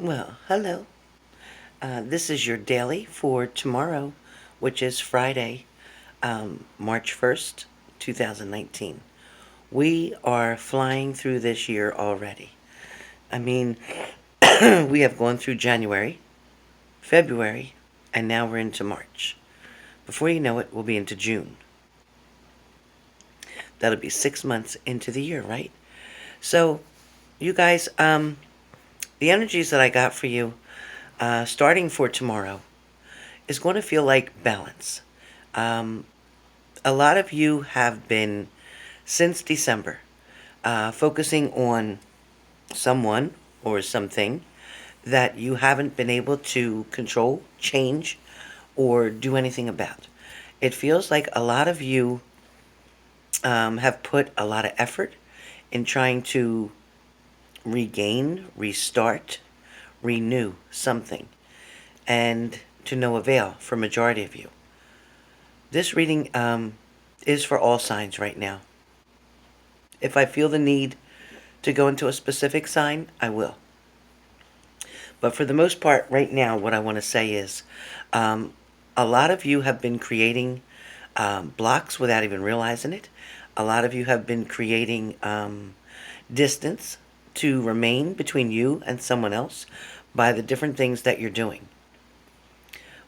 Well, hello. This is your daily for tomorrow, which is Friday, March 1st, 2019. We are flying through this year already. I mean, we have gone through January, February, and now we're into March. Before you know it, we'll be into June. That'll be 6 months into the year, right? So, you guys, the energies that I got for you, starting for tomorrow, is going to feel like balance. Um, a lot of you have been, since December, focusing on someone or something that you haven't been able to control, change, or do anything about. It feels like a lot of you have put a lot of effort in trying to regain, restart, renew something, and to no avail for majority of you. This reading is for all signs right now. If I feel the need to go into a specific sign, I will. But for the most part, right now, what I want to say is a lot of you have been creating blocks without even realizing it. A lot of you have been creating distance to remain between you and someone else by the different things that you're doing.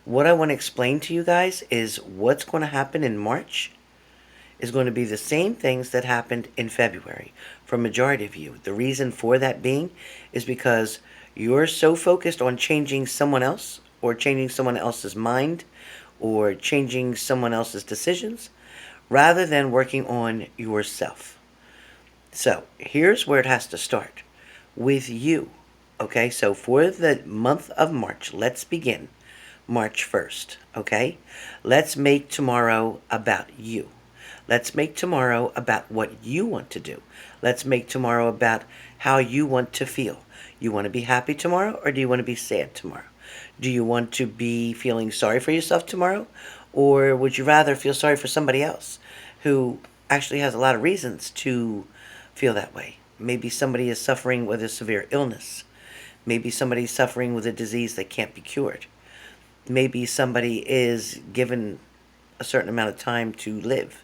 What I want to explain to you guys is what's going to happen in March is going to be the same things that happened in February for majority of you. The reason for that being is because you're so focused on changing someone else or changing someone else's mind or changing someone else's decisions rather than working on yourself. So here's where it has to start with you. Okay, so for the month of March, let's begin March 1st. Okay, let's make tomorrow about you. Let's make tomorrow about what you want to do. Let's make tomorrow about how you want to feel. You want to be happy tomorrow, or do you want to be sad tomorrow? Do you want to be feeling sorry for yourself tomorrow, or would you rather feel sorry for somebody else who actually has a lot of reasons to feel that way? Maybe somebody is suffering with a severe illness. Maybe somebody's suffering with a disease that can't be cured. Maybe somebody is given a certain amount of time to live.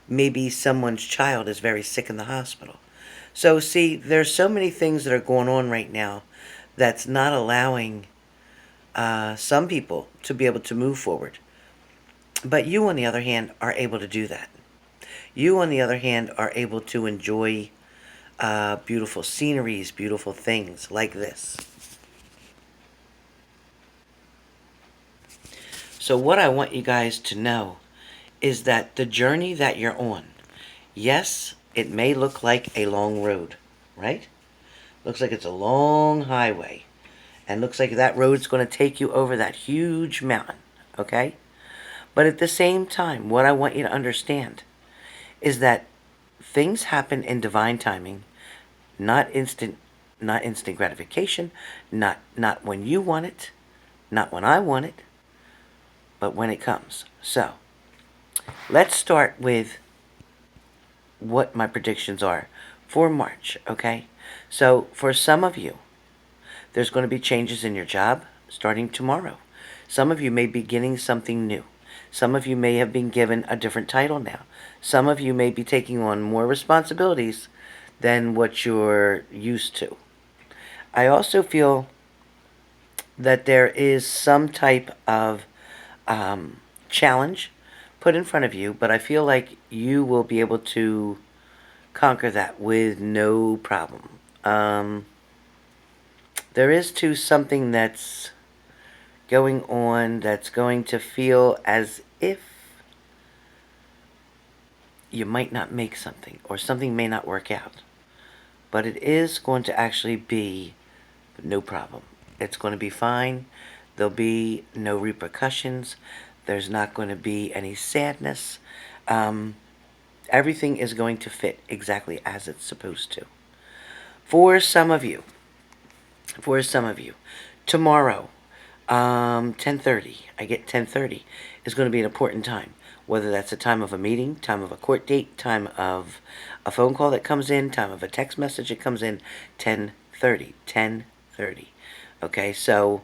Maybe someone's child is very sick in the hospital. So see, there's so many things that are going on right now that's not allowing some people to be able to move forward. But you, on the other hand, are able to do that. You, on the other hand, are able to enjoy beautiful sceneries, beautiful things like this. So what I want you guys to know is that the journey that you're on, yes, it may look like a long road, right? Looks like it's a long highway. And looks like that road's going to take you over that huge mountain, okay? But at the same time, what I want you to understand is that things happen in divine timing, not instant gratification, not when you want it, not when I want it, but when it comes. So, let's start with what my predictions are for March, okay? So, for some of you, there's going to be changes in your job starting tomorrow. Some of you may be beginning something new. Some of you may have been given a different title now. Some of you may be taking on more responsibilities than what you're used to. I also feel that there is some type of challenge put in front of you, but I feel like you will be able to conquer that with no problem. There is too something that's going on that's going to feel as if you might not make something or something may not work out. But it is going to actually be no problem. It's going to be fine. There'll be no repercussions. There's not going to be any sadness. Everything is going to fit exactly as it's supposed to. For some of you, tomorrow, 10:30, I get 10:30, is going to be an important time. Whether that's a time of a meeting, time of a court date, time of a phone call that comes in, time of a text message that comes in, 10:30. Okay, so,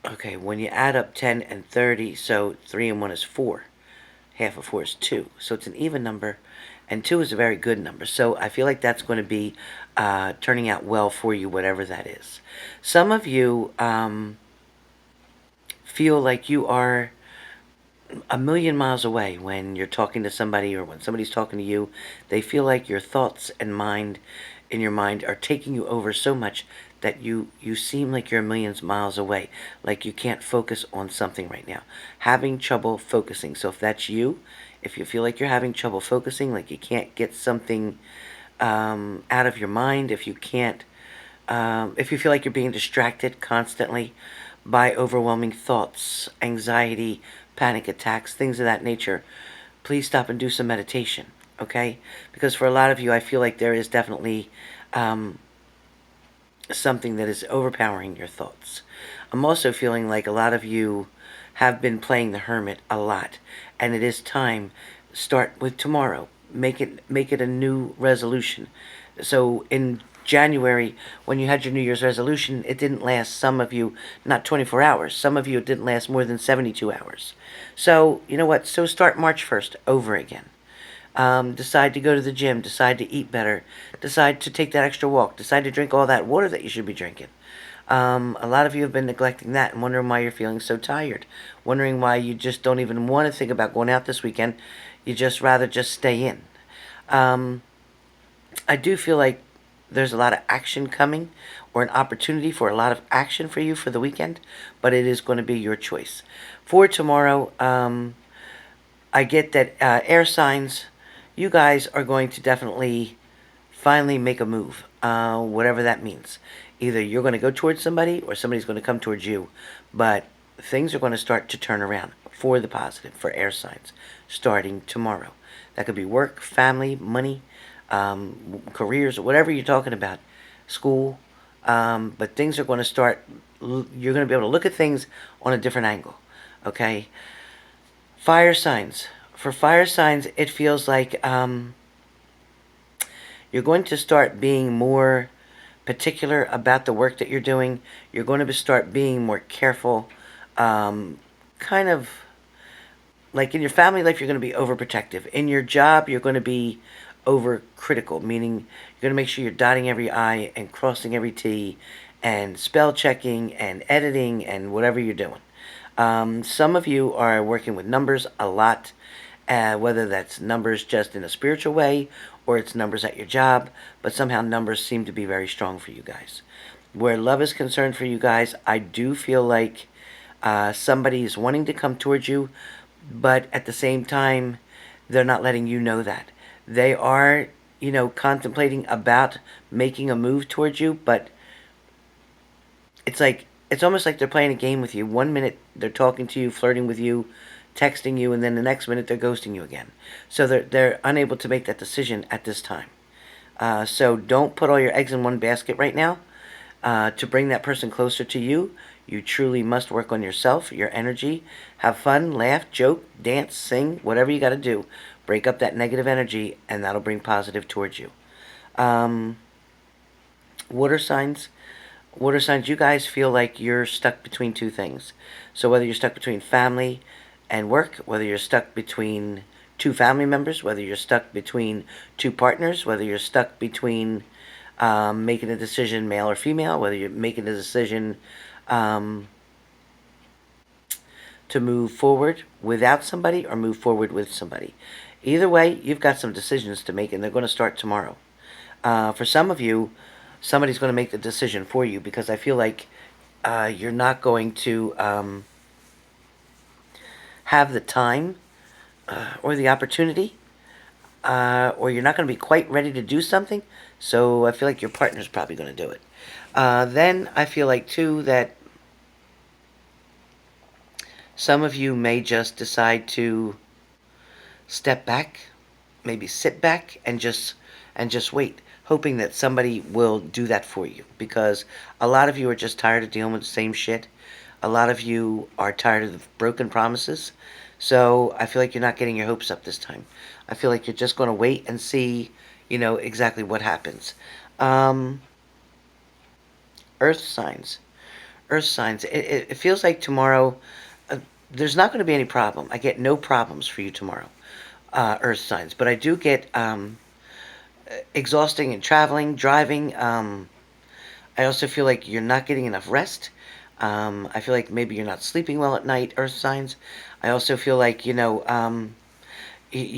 okay, when you add up 10 and 30, so 3 and 1 is 4. Half of 4 is 2. So it's an even number, and 2 is a very good number. So I feel like that's going to be turning out well for you, whatever that is. Some of you feel like you are a million miles away when you're talking to somebody or when somebody's talking to you. They feel like your thoughts and mind in your mind are taking you over so much that you seem like you're millions miles away, like you can't focus on something right now, having trouble focusing. So if that's you, if you feel like you're having trouble focusing, like you can't get something out of your mind, if you can't, if you feel like you're being distracted constantly by overwhelming thoughts, anxiety, panic attacks, things of that nature, please stop and do some meditation, okay? Because for a lot of you, I feel like there is definitely something that is overpowering your thoughts. I'm also feeling like a lot of you have been playing the hermit a lot, and it is time. Start with tomorrow. Make it a new resolution. So in January, when you had your New Year's resolution, it didn't last, some of you, not 24 hours. Some of you, it didn't last more than 72 hours. So, you know what? So start March 1st over again. Decide to go to the gym, decide to eat better, decide to take that extra walk, decide to drink all that water that you should be drinking. A lot of you have been neglecting that and wondering why you're feeling so tired, wondering why you just don't even want to think about going out this weekend. You just rather just stay in. I do feel like there's a lot of action coming, or an opportunity for a lot of action for you for the weekend, but it is going to be your choice. For tomorrow, I get that air signs, you guys are going to definitely finally make a move, whatever that means. Either you're going to go towards somebody or somebody's going to come towards you, but things are going to start to turn around for the positive for air signs starting tomorrow. That could be work, family, money, careers, whatever you're talking about, school, but things are going to start, you're going to be able to look at things on a different angle, okay? Fire signs. For fire signs, it feels like you're going to start being more particular about the work that you're doing. You're going to start being more careful. Kind of like in your family life, you're going to be overprotective. In your job, you're going to be overcritical, meaning you're going to make sure you're dotting every I and crossing every T and spell checking and editing and whatever you're doing. Some of you are working with numbers a lot, whether that's numbers just in a spiritual way or it's numbers at your job, but somehow numbers seem to be very strong for you guys. Where love is concerned for you guys, I do feel like somebody is wanting to come towards you, but at the same time, they're not letting you know that. They are, contemplating about making a move towards you, but it's almost like they're playing a game with you. One minute they're talking to you, flirting with you, texting you, and then the next minute they're ghosting you again. So they're unable to make that decision at this time. So don't put all your eggs in one basket right now. To bring that person closer to you, you truly must work on yourself, your energy. Have fun, laugh, joke, dance, sing, whatever you got to do. Break up that negative energy, and that'll bring positive towards you. Water signs. Water signs, you guys feel like you're stuck between two things. So whether you're stuck between family and work, whether you're stuck between two family members, whether you're stuck between two partners, whether you're stuck between making a decision, male or female, whether you're making a decision to move forward without somebody or move forward with somebody. Either way, you've got some decisions to make, and they're going to start tomorrow. For some of you, somebody's going to make the decision for you, because I feel like you're not going to have the time or the opportunity, or you're not going to be quite ready to do something, so I feel like your partner's probably going to do it. Then I feel like, too, that some of you may just decide to step back, maybe sit back and just wait, hoping that somebody will do that for you, because a lot of you are just tired of dealing with the same shit. A lot of you are tired of the broken promises. So I feel like you're not getting your hopes up this time. I feel like you're just going to wait and see, exactly what happens. Earth signs. Earth signs. It feels like tomorrow, there's not going to be any problem. I get no problems for you tomorrow, Earth signs. But I do get exhausting and traveling, driving. I also feel like you're not getting enough rest. I feel like maybe you're not sleeping well at night, Earth signs. I also feel like, you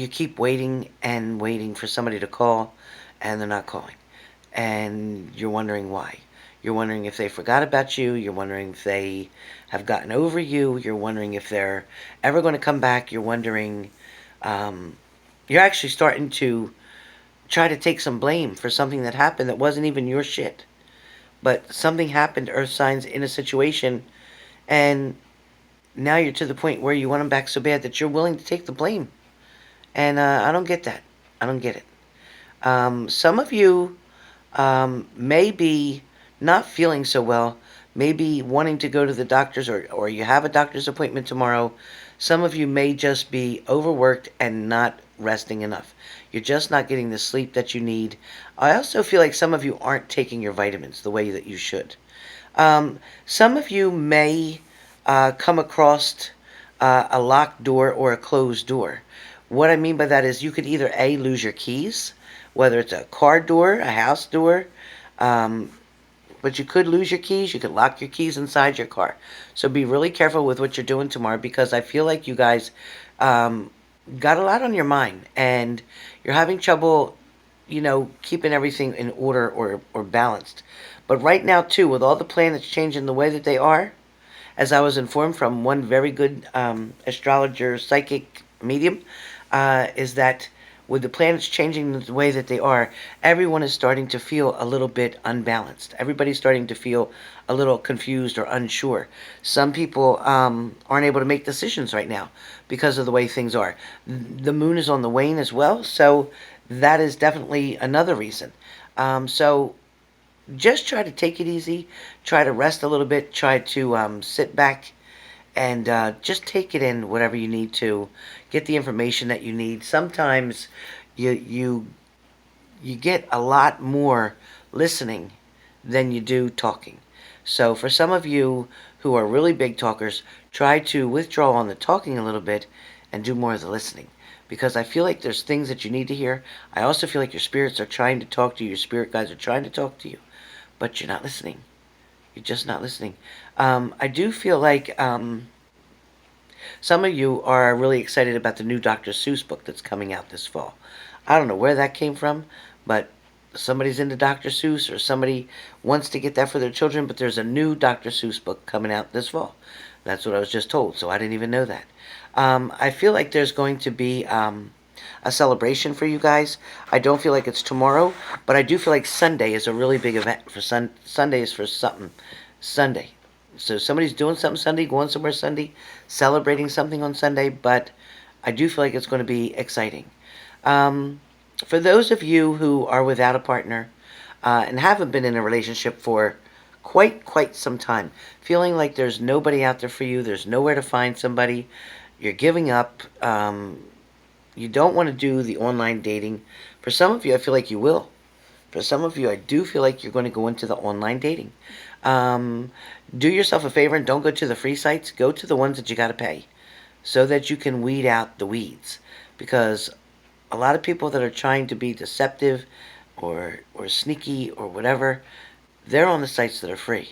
keep waiting and waiting for somebody to call, and they're not calling. And you're wondering why. You're wondering if they forgot about you. You're wondering if they have gotten over you. You're wondering if they're ever going to come back. You're wondering, you're actually starting to try to take some blame for something that happened that wasn't even your shit. But something happened, Earth signs, in a situation, and now you're to the point where you want them back so bad that you're willing to take the blame. And I don't get that. I don't get it. Some of you may be not feeling so well, maybe wanting to go to the doctor's, or you have a doctor's appointment tomorrow. Some of you may just be overworked and not resting enough. You're just not getting the sleep that you need. I also feel like some of you aren't taking your vitamins the way that you should. Some of you may come across a locked door or a closed door. What I mean by that is you could either A, lose your keys, whether it's a car door, a house door, but you could lose your keys. You could lock your keys inside your car. So be really careful with what you're doing tomorrow, because I feel like you guys got a lot on your mind, and you're having trouble, keeping everything in order or balanced. But right now, too, with all the planets changing the way that they are, as I was informed from one very good astrologer, psychic medium, is that with the planets changing the way that they are, everyone is starting to feel a little bit unbalanced. Everybody's starting to feel a little confused or unsure. Some people aren't able to make decisions right now because of the way things are. The moon is on the wane as well, so that is definitely another reason. So just try to take it easy. Try to rest a little bit. Try to sit back and just take it in, whatever you need to. Get the information that you need. Sometimes you get a lot more listening than you do talking. So for some of you who are really big talkers, try to withdraw on the talking a little bit and do more of the listening. Because I feel like there's things that you need to hear. I also feel like your spirits are trying to talk to you. Your spirit guides are trying to talk to you. But you're not listening. You're just not listening. I do feel like some of you are really excited about the new Dr. Seuss book that's coming out this fall. I don't know where that came from, but somebody's into Dr. Seuss, or somebody wants to get that for their children, but there's a new Dr. Seuss book coming out this fall. That's what I was just told, so I didn't even know that. I feel like there's going to be a celebration for you guys. I don't feel like it's tomorrow, but I do feel like Sunday is a really big event. Sunday is for something. Sunday. So somebody's doing something Sunday, going somewhere Sunday, celebrating something on Sunday, but I do feel like it's going to be exciting. For those of you who are without a partner and haven't been in a relationship for quite some time, feeling like there's nobody out there for you, there's nowhere to find somebody, you're giving up, you don't want to do the online dating. For some of you, I feel like you will. For some of you, I do feel like you're going to go into the online dating. Do yourself a favor and don't go to the free sites. Go to the ones that you got to pay, so that you can weed out the weeds. Because a lot of people that are trying to be deceptive or sneaky or whatever, they're on the sites that are free.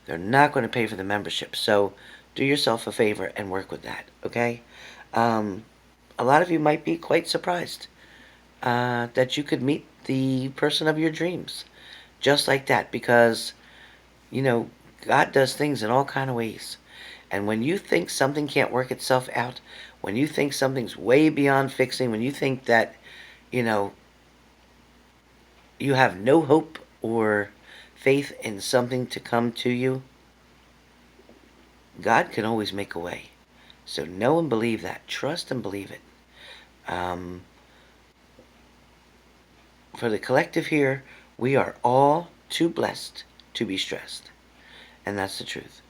They're not going to pay for the membership. So do yourself a favor and work with that, okay? A lot of you might be quite surprised that you could meet the person of your dreams just like that, because God does things in all kind of ways. And when you think something can't work itself out, when you think something's way beyond fixing, when you think that you have no hope or faith in something to come to you, God can always make a way. So know and believe that. Trust and believe it. For the collective here, we are all too blessed to be stressed. And that's the truth.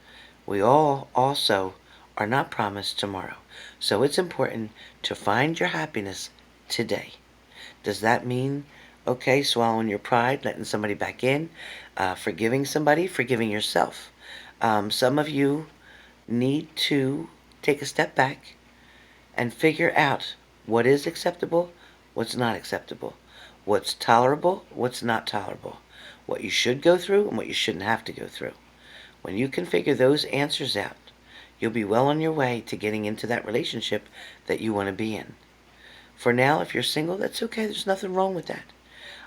We all also are not promised tomorrow. So it's important to find your happiness today. Does that mean Okay, swallowing your pride, letting somebody back in, forgiving somebody, forgiving yourself. Some of you need to take a step back and figure out what is acceptable, what's not acceptable, what's tolerable, what's not tolerable, what you should go through and what you shouldn't have to go through. When you can figure those answers out, you'll be well on your way to getting into that relationship that you want to be in. For now, if you're single, that's okay. There's nothing wrong with that.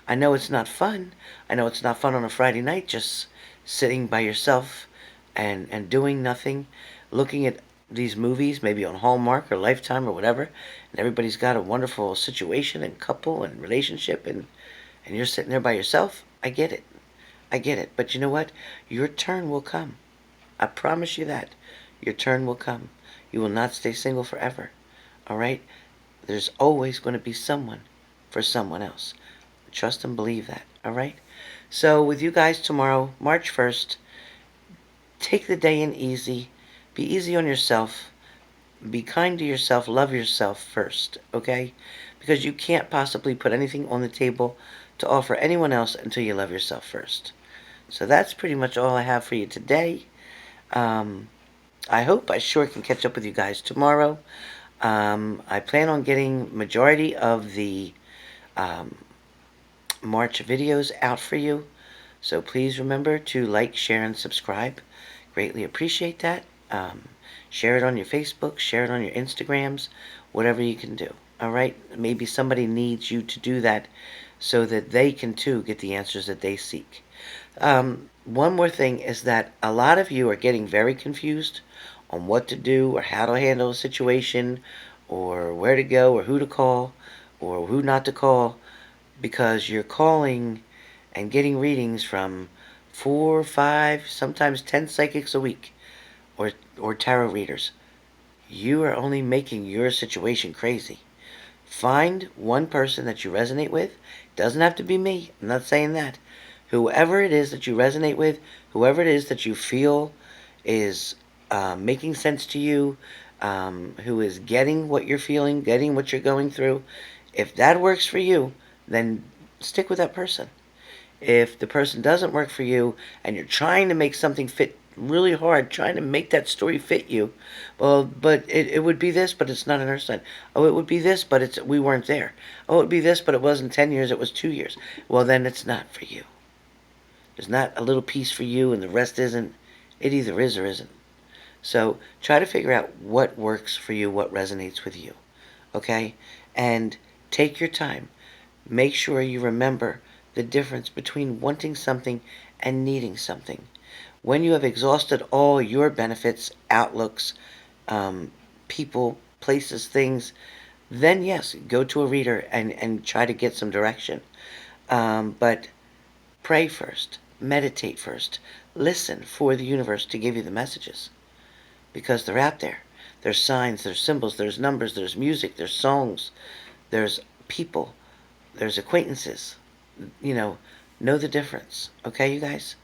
I know it's not fun. I know it's not fun on a Friday night just sitting by yourself and doing nothing, looking at these movies, maybe on Hallmark or Lifetime or whatever, and everybody's got a wonderful situation and couple and relationship, and you're sitting there by yourself. I get it. I get it. But you know what? Your turn will come. I promise you that. Your turn will come. You will not stay single forever. All right? There's always going to be someone for someone else. Trust and believe that. All right? So with you guys tomorrow, March 1st, take the day in easy. Be easy on yourself. Be kind to yourself. Love yourself first. Okay? Because you can't possibly put anything on the table to offer anyone else until you love yourself first. So that's pretty much all I have for you today. I hope I sure can catch up with you guys tomorrow. I plan on getting majority of the March videos out for you. So please remember to like, share, and subscribe. Greatly appreciate that. Share it on your Facebook, share it on your Instagrams, whatever you can do. All right? Maybe somebody needs you to do that so that they can too get the answers that they seek. One more thing is that a lot of you are getting very confused on what to do or how to handle a situation or where to go or who to call or who not to call, because you're calling and getting readings from 4, 5, sometimes 10 psychics a week or tarot readers. You are only making your situation crazy. Find one person that you resonate with. Doesn't have to be me. I'm not saying that. Whoever it is that you resonate with, whoever it is that you feel is making sense to you, who is getting what you're feeling, getting what you're going through, if that works for you, then stick with that person. If the person doesn't work for you and you're trying to make something fit really hard, trying to make that story fit you, well, but it would be this, but it's not in our sign. Oh, it would be this, but we weren't there. Oh, it would be this, but it wasn't 10 years, it was 2 years. Well, then it's not for you. There's not a little piece for you and the rest isn't. It either is or isn't. So try to figure out what works for you, what resonates with you. Okay? And take your time. Make sure you remember the difference between wanting something and needing something. When you have exhausted all your benefits, outlooks, people, places, things, then yes, go to a reader and try to get some direction. But pray first. Meditate first. Listen for the universe to give you the messages. Because they're out there. There's signs, there's symbols, there's numbers, there's music, there's songs, there's people, there's acquaintances. Know the difference. Okay, you guys?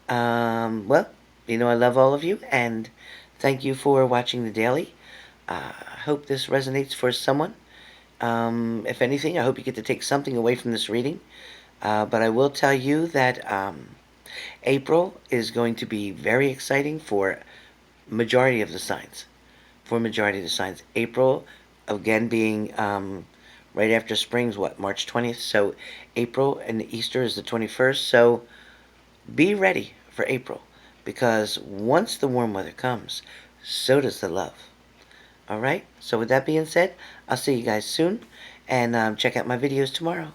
Well, I love all of you, and thank you for watching the daily. I hope this resonates for someone. If anything, I hope you get to take something away from this reading. But I will tell you that April is going to be very exciting for majority of the signs. April, again, being right after spring's March 20th. So April and Easter is the 21st. So be ready for April, because once the warm weather comes, so does the love. All right? So with that being said, I'll see you guys soon, and check out my videos tomorrow.